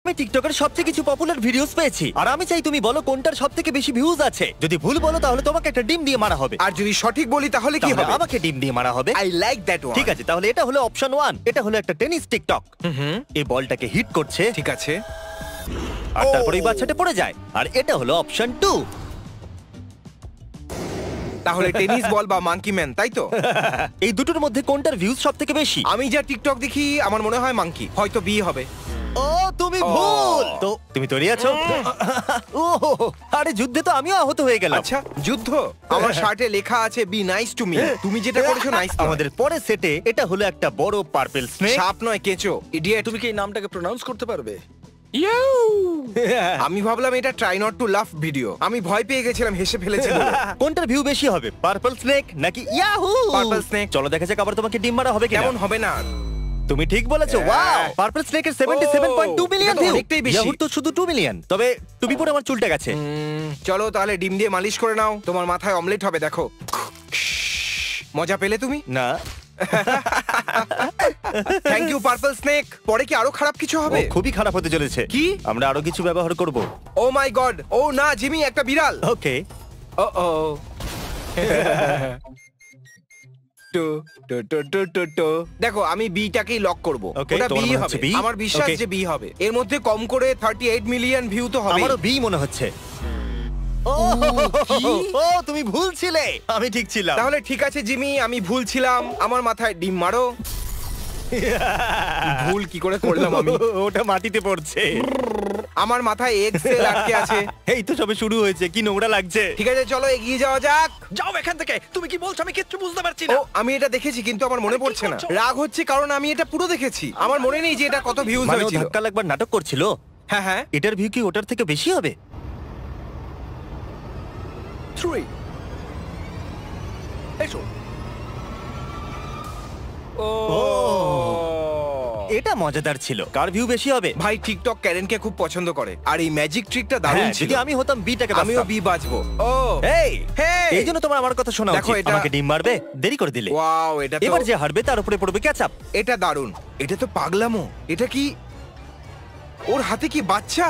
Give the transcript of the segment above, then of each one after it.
আমি টিকটকের সবচেয়ে কিছু পপুলার ভিডিওস পেয়েছি আর আমি চাই তুমি বলো কোনটার সবথেকে বেশি ভিউজ আছে। যদি ভুল বলো তাহলে তোমাকে একটা ডিম দিয়ে মারা হবে, আর যদি সঠিক বলি তাহলে কি তাহলে হবে? আমাকে ডিম দিয়ে মারা হবে। I like that one. ঠিক আছে, তাহলে এটা হলো অপশন 1। এটা হলো একটা টেনিস টিকটক। এই বলটাকে হিট করছে ঠিক আছে। আর তারপরে এই বাচ্চাটা পড়ে যায়। আর এটা হলো অপশন 2। তাহলে টেনিস বল বা মাঙ্কি ম্যান, তাই তো? এই দুটোর মধ্যে কোনটার ভিউজ সবথেকে বেশি? আমি যা টিকটক দেখি আমার মনে হয় মাঙ্কি, হয়তো বি হবে। ও তুমি ভুল। তো তুমি তৈরি আছো? ও আরে যুদ্ধে তো আমিও আহত হয়ে গেলাম। আচ্ছা, যুদ্ধ? আমার শার্টে লেখা আছে বি নাইস টু মি। তুমি যেটা করেছো নাইস। আমাদের পরের সেটে এটা হলো একটা বড় পার্পল স্নেক। সাপ নয়, কেঁচো। ইডিয়েট। তুমি কি এই নামটাকে প্রনাউন্স করতে পারবে? আমি ভাবলাম এটা ট্রাই নট টু লাফ ভিডিও। আমি ভয় পেয়ে গেছিলাম, হেসে ফেলেছি বলে। কোনটার ভিউ বেশি হবে, পার্পল স্নেক নাকি ইয়াহু? Purple snake। চলো দেখা যাক আবার তোমাকে ডিম মারা হবে কিনা। কেমন হবে না? তুমি ঠিক বলেছো। ওয়াও, পার্পল স্নেকের 77.2 মিলিয়ন এটা তো ভিউ। অনেকটাই বেশি। ইয়াহুর তো শুধু 2 মিলিয়ন। তবে টুপি পরে আমার চুলটা গেছে। চলো তাহলে ডিম দিয়ে মালিশ করে নাও, তোমার মাথায় অমলেট হবে। দেখো, মজা পেলে তুমি? না, থ্যাংক ইউ পার্পল স্নেক। পরে কি আরো খারাপ কিছু ও হবে? খুবই খারাপ হতে চলেছে। কি? আমরা আরো কিছু ব্যবহার করব। ও মাই গড। ও না, জিমি, একটা বিড়াল। ওকে। ও ও টু টু টু টু টু টু। দেখো, আমি বিটাকেই লক করব। Okay, ওটা তোমার বি মনে হবে। হচ্ছে B? আমার বিশ্বাস Okay. যে বি হবে। এর মধ্যে কম করে 38 মিলিয়ন ভিউ তো হবে। আমারও বি মনে হচ্ছে। ও তুমি ভুল ছিলে, আমি ঠিক ছিলাম। তাহলে ঠিক আছে জিমি, আমি ভুল ছিলাম। আমার মাথায় ডিম মারো। ভুল কি করে করলাম আমি? ওটা মাটিতে পড়ছে। আমার মাথায় এগ সেল আটকে আছে। এই তো সবে শুরু হয়েছে, কি নোংরা লাগছে। ঠিক আছে, চলো এগিয়ে যাওয়া যাক। যাও এখান থেকে। তুমি কি বলছো? আমি কিচ্ছু বুঝতে পারছি ও, না। আমি এটা দেখেছি কিন্তু আমার মনে আরে কি পড়ছে না। করছো? রাগ হচ্ছে কারণ আমি এটা পুরো দেখেছি। আমার মনে নেই যে এটা কত ভিউজ মানে ও হয়েছিল। ধাক্কা লাগবার নাটক করছিল। হ্যাঁ হ্যাঁ। এটার ভিউ কি ওটার থেকে বেশি হবে? 3 এসো। ও এটা মজাদার ছিল। কার ভিউ বেশি হবে? ভাই, টিকটক ক্যারেনকে খুব পছন্দ করে আর এই ম্যাজিক ট্রিকটা দারুণ হ্যাঁ, ছিল। যদি আমি হতাম বিটাকে আমিও বি বাজবো। ও এই হেই, এই জন্য তোমার আমার কথা শোনা দেখো, উচিত। এটা- আমাকে ডিম মারবে, দেরি করে দিলে। ওয়াও, এটা তো এবার যে হারবে তার উপরে পড়বে ক্যাচআপ। এটা দারুণ। এটা তো পাগলামো। এটা কি ওর হাতে কি বাচ্চা?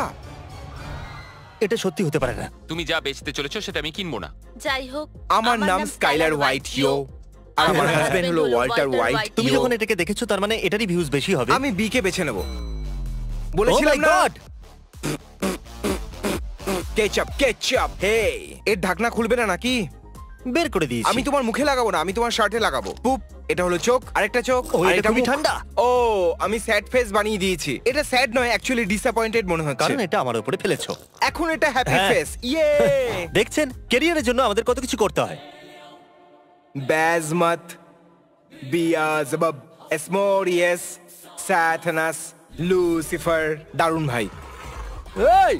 এটা সত্যি হতে পারে না। তুমি যা বেচতে চলেছো সেটা আমি কিনবো না। যাই হোক, আমার নাম স্কাইলার হোয়াইট ইয়ো। আর আমার হাজবেন্ড হলো ওয়াল্টার হোয়াইট। তুমি ইয়ো। যখন এটাকে দেখেছো তার মানে এটারই ভিউজ বেশি হবে। আমি বি কে বেছে নেব Oh বলেছিলাম my না। God! Ketchup ketchup. হে, এর ঢাকনা খুলবে না নাকি? বের করে দিয়েছি। আমি তোমার মুখে লাগাবো না, আমি তোমার শার্টে লাগাবো। পুপ। এটা হলো চোখ, আরেকটা চোখ, ও, এটা আরেকটা খুবই মুখ। ঠান্ডা। ও, আমি স্যাড ফেস বানিয়ে দিয়েছি। এটা স্যাড নয়, অ্যাকচুয়ালি ডিসঅ্যাপয়েন্টেড মনে হচ্ছে। কারণ এটা আমার উপরে ফেলেছো। এখন এটা হ্যাপি হ্যাঁ। ফেস। ইয়ে। দেখছেন, ক্যারিয়ারের জন্য আমাদের কত কিছু করতে হয়। ব্যাজমত বিয়াজবাব এসমোরিয়াস স্যাথানাস লুসিফার। দারুণ ভাই। এই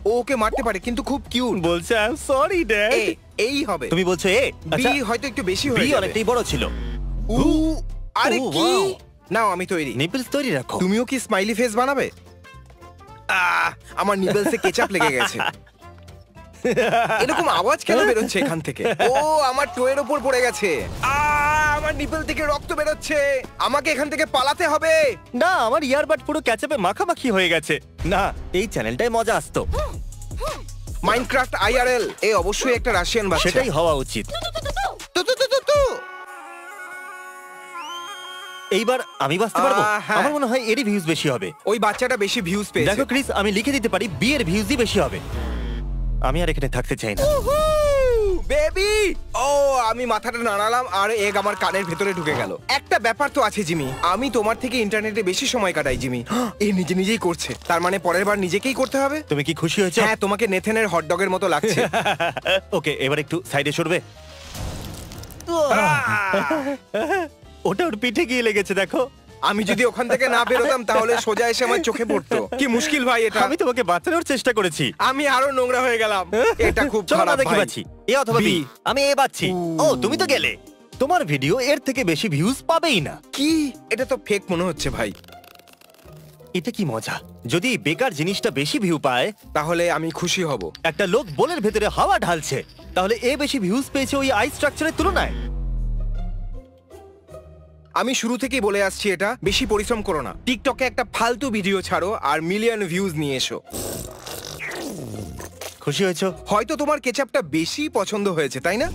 ও ওকে মারতে পারে কিন্তু খুব কিউট। বলছে আই এম সরি ড্যাড। এই হবে। তুমি বলছো এ? বি আচ্ছা, হয়তো একটু বেশি বি হয়ে যাবে। অনেকটাই বড় ছিল। উ, আরে ও, কি? wow! নাও, আমি তৈরি। নিপলস তৈরি রাখো। তুমিও কি স্মাইলি ফেস বানাবে? আমার নিপলসে কেচাপ লেগে গেছে। এরকম আওয়াজ কেন বেরোচ্ছে এখান থেকে? ও, আমার টোয়ের উপর পড়ে গেছে। আমার নিপল থেকে রক্ত বেরোচ্ছে। আমাকে এখান থেকে পালাতে হবে। না, আমার ইয়ারবাড পুরো ক্যাচআপে মাখামাখি হয়ে গেছে। না, এই চ্যানেলটায় মজা আসতো। মাইনক্রাফট আইআরএল এ অবশ্যই একটা রাশিয়ান বাচ্চা। সেটাই হওয়া উচিত। তু, তু, তু, তু, তু। এইবার আমি বাঁচতে পারবো? হ্যাঁ। আমার মনে হয় এরই ভিউজ বেশি হবে। ওই বাচ্চাটা বেশি ভিউজ পেয়েছে। দেখো ক্রিস, আমি লিখে দিতে পারি বি এর ভিউজই বেশি হবে। আমি আর এখানে থাকতে চাই না। বেবি। ও, আমি মাথাটা নাড়ালাম আর এগ আমার কানের ভেতরে ঢুকে গেল। একটা ব্যাপার তো আছে জিমি, আমি তোমার থেকে ইন্টারনেটে বেশি সময় কাটাই জিমি। এই নিজে নিজেই করছে, তার মানে পরের বার নিজেকেই করতে হবে। তুমি কি খুশি হয়েছো? হ্যাঁ, তোমাকে নেথেনের হটডগের মতো লাগছে। ওকে, এবার একটু সাইডে সরবে। ওটা ওর পিঠে গিয়ে লেগেছে, দেখো। আমি যদি ওখান থেকে না বেরোতাম তাহলে সোজা এসে আমার চোখে পড়তো। কি মুশকিল ভাই এটা। আমি তোমাকে বাঁচানোর চেষ্টা করেছি। আমি আরো নোংরা হয়ে গেলাম। এটা খুব চলো না খারাপ দেখি ভাই। পাচ্ছি এ অথবা বি। বি। আমি এ পাচ্ছি। ও, তুমি তো গেলে। তোমার ভিডিও এর থেকে বেশি ভিউজ পাবেই না। কি? এটা তো ফেক মনে হচ্ছে ভাই। এটা কি মজা! যদি বেকার জিনিসটা বেশি ভিউ পায়, তাহলে আমি খুশি হব। একটা লোক বোলের ভেতরে হাওয়া ঢালছে, তাহলে এ বেশি ভিউজ পেয়েছে ওই আইস স্ট্রাকচারের তুলনায়। আমি শুরু থেকেই বলে আসছি, এটা বেশি পরিশ্রম করো না। টিকটকে একটা ফালতু ভিডিও ছাড়ো আর মিলিয়ন ভিউজ নিয়ে এসো। খুশি হয়েছো? হয়তো তোমার কেচাপটা বেশি পছন্দ হয়েছে, তাই না?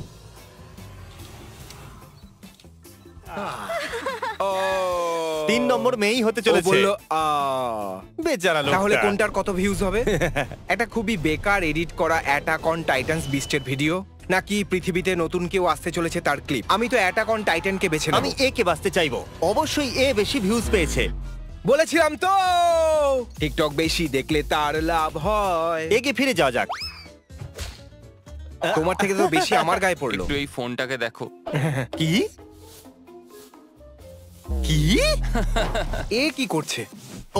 ও, 3 নম্বর মেয়েই হতে ও চলেছে। বললো, বেচারা লোকটা। তাহলে কোনটার কত ভিউজ হবে? একটা খুবই বেকার এডিট করা অ্যাটাক অন টাইটান্স বিস্টের ভিডিও, নাকি পৃথিবীতে নতুন কেউ আসতে চলেছে তার ক্লিপ? আমি তো অ্যাটাক অন টাইটানকে বেছে নেব। আমি এ কে বাঁচতে চাইবো। অবশ্যই এ বেশি ভিউজ পেয়েছে। বলেছিলাম তো, টিকটক বেশি দেখলে তার লাভ হয়। একে ফিরে যাওয়া যাক। তোমার থেকে তো বেশি আমার গায়ে পড়লো। একটু এই ফোনটাকে দেখো। কি কি? এ কি করছে?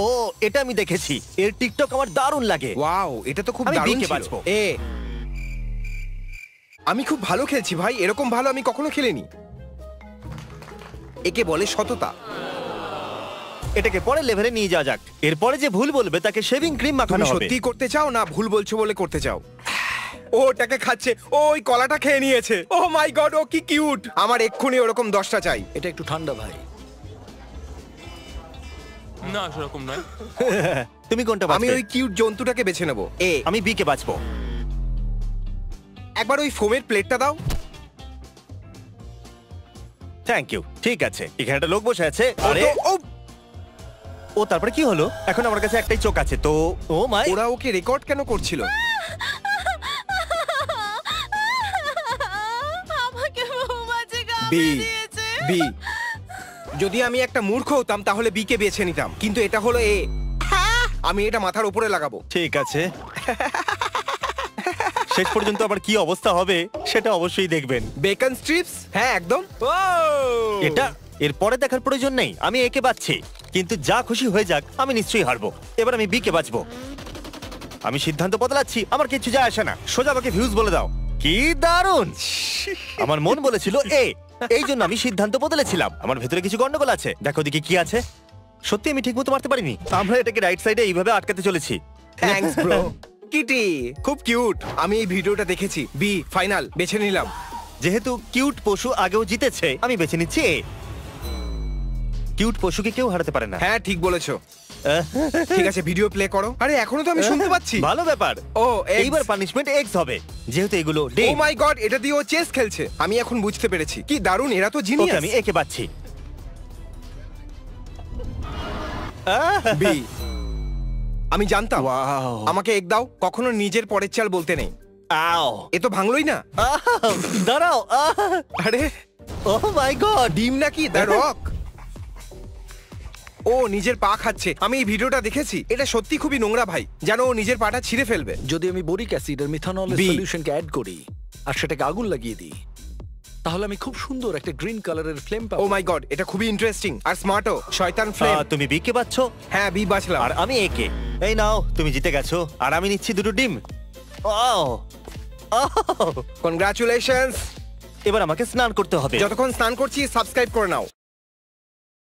ও, এটা আমি দেখেছি। এর টিকটক আমার দারুণ লাগে। ওয়াও, এটা তো খুব আমি দারুণ বিকে ছিল। বাঁচবো। আমি খুব ভালো খেলছি ভাই, এরকম ভালো আমি কখনো খেলিনি। একে বলে সততা। এটাকে পরের লেভেলে নিয়ে যাওয়া যাক। এরপরে যে ভুল বলবে তাকে শেভিং ক্রিম তুমি মাখানো হবে। সত্যি করতে চাও না ভুল বলছো বলে করতে চাও? ও ওটাকে খাচ্ছে, ও ওই কলাটা খেয়ে নিয়েছে। ও মাই গড, ও কি কিউট! আমার এক্ষুনি ওরকম 10টা চাই। এটা একটু ঠান্ডা ভাই। না সেরকম নয়। তুমি কোনটা আমি বাঁচবে? ওই কিউট জন্তুটাকে বেছে নেব। আমি বি কে বাঁচবো। একবার ওই ফোমের প্লেটটা দাও। Thank you. ঠিক আছে, এখানে একটা লোক বসে আছে। ও আরে তো- ও, ও, তারপরে কি হলো? এখন আমার কাছে একটাই চোখ আছে তো। ও মাই, ওরা ওকে রেকর্ড কেন করছিল? আমাকে মৌমাছি বি কামড়ে দিয়েছে। বি যদি আমি একটা মূর্খ হতাম তাহলে বি কে বেছে নিতাম, কিন্তু এটা হলো এ। আমি এটা মাথার উপরে লাগাবো। ঠিক আছে। শেষ পর্যন্ত আবার কি অবস্থা হবে সেটা অবশ্যই দেখবেন। বেকন স্ট্রিপস, হ্যাঁ একদম। এটা এরপরে দেখার প্রয়োজন নেই। আমি একে বাঁচছি, কিন্তু যা খুশি হয়ে যাক, আমি নিশ্চয়ই হারবো। এবার আমি বি কে বাঁচবো। আমি সিদ্ধান্ত বদলাচ্ছি, আমার কিছু যায় আসে না। সোজা আমাকে ভিউজ বলে দাও। কি দারুণ! আমার মন বলেছিল এ, এই জন্য আমি সিদ্ধান্ত বদলেছিলাম। আমার ভেতরে কিছু গন্ডগোল আছে। দেখো দিকে কি আছে। সত্যি আমি ঠিকমতো মারতে পারিনি। আমরা এটাকে রাইট সাইডে এইভাবে আটকাতে চলেছি। Thanks bro. কিটি খুব কিউট। আমি এই ভিডিওটা দেখেছি। বি ফাইনাল বেছে নিলাম। যেহেতু কিউট পশু আগেও জিতেছে, আমি বেছে নিচ্ছি এ। কিউট পশুকে কেউ হারাতে পারে না। হ্যাঁ ঠিক বলেছো। ঠিক আছে, ভিডিও প্লে করো। আরে এখনো তো আমি শুনতে পাচ্ছি। ভালো ব্যাপার। ও এইবার পানিশমেন্ট এক্স হবে, যেহেতু এগুলো ও ডিম। মাই গড, এটা দিয়ে ও চেস খেলছে। আমি এখন বুঝতে পেরেছি কি দারুণ, এরা তো ওকে, জিনিয়াস। আমি একে বাচ্ছি। বি আমি জানতাম। ওয়াও। আমাকে এক দাও। কখনো নিজের পরের চাল বলতে নেই। আও। এ তো ভাঙলোই না। দাঁড়াও। আরে ও মাই গড। ডিম নাকি দ্য রক? ও নিজের পা খাচ্ছে। আমি এই ভিডিওটা দেখেছি। এটা সত্যি খুবই নোংরা ভাই, যেন ও নিজের পাটা ছিঁড়ে ফেলবে। যদি আমি বোরিক অ্যাসিড আর মিথানলের বি। সলিউশনকে অ্যাড করি আর সেটাকে আগুন লাগিয়ে দিই, তাহলে আমি খুব সুন্দর একটা গ্রিন কালারের ফ্লেম ও পাবো। মাই গড, এটা খুবই ইন্টারেস্টিং আর স্মার্টও। শয়তান ফ্লেম। তুমি বি কে বাচ্ছো হ্যাঁ বি বাঁচলাম। আর আমি একে। এই নাও, তুমি জিতে গেছো আর আমি নিচ্ছি দুটো ডিম। ও, কনগ্রাচুলেশনস। এবার আমাকে স্নান করতে হবে। যতক্ষণ স্নান করছি সাবস্ক্রাইব করে নাও।